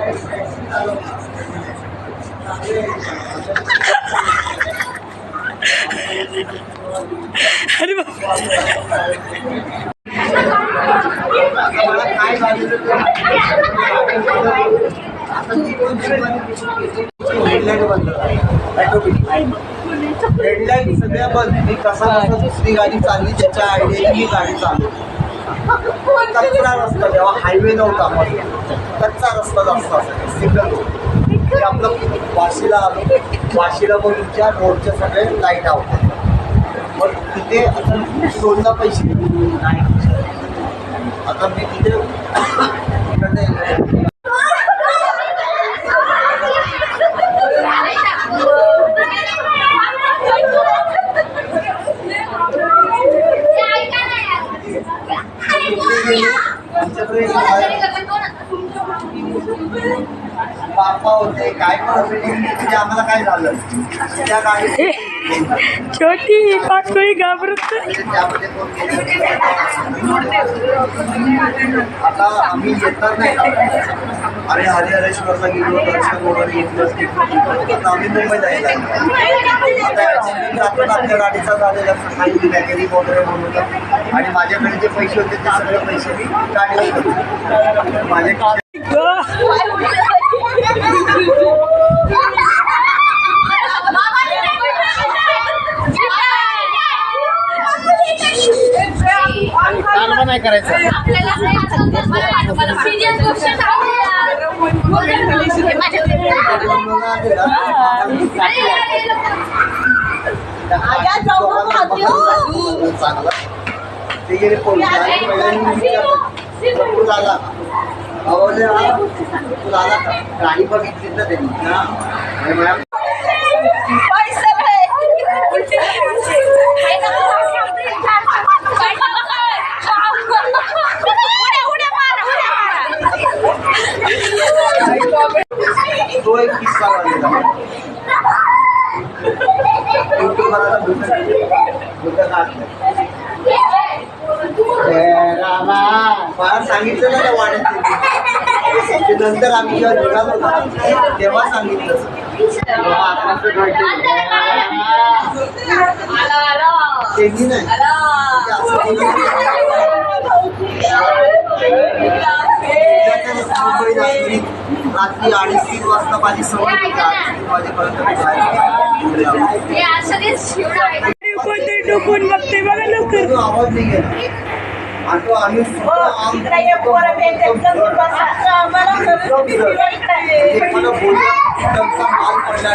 अरे बाबा हेडलाईट सगळ्या बंद. मी कसा दुसरी गाडी चालली त्याच्या आयडियाने ही गाडी चालू. कच्चा रस्ता जेव्हा हायवे नव्हता कच्चा रस्ता जास्त असायचा सिंगल रोड. आपलं वाशीला आलो वाशीला पण तुमच्या रोडचे सगळे लाईट आहोत. मग तिथे आता टोलला पैसे नाही. आता मी तिथे बाप्पा होते काय पण होते आम्हाला काय झालं त्या गाडी छोटी पाटकोळी घाबरत. आता आम्ही येतात नाही अरे हरिहरेश्वरला गेलो दर्शन वगैरे घेतलं आम्ही मुंबईत जायला आपल्या गाडीचा झालेला सकाळी बॅकरी वगैरे बनवलं आणि माझ्याकडे जे पैसे होते ते सगळे पैसे मी गाडीवर माझ्या नाही करायचं. ते गेले झाला गाडी बघितली ना त्यांनी तो एक किस्सा झालेला मला सांगितलं ना त्या वाड्यात नंतर आम्ही जेव्हा निघालो तेव्हा सांगितलं त्यांनी नाही रात्री 2:30-3 वाजता माझी सवय डोकून बघते बघा लवकर. आवाज नाही गेला आम्ही माल पडला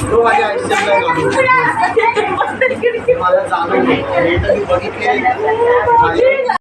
तो माझ्या आयुष्यात मला जाणवलं बघितले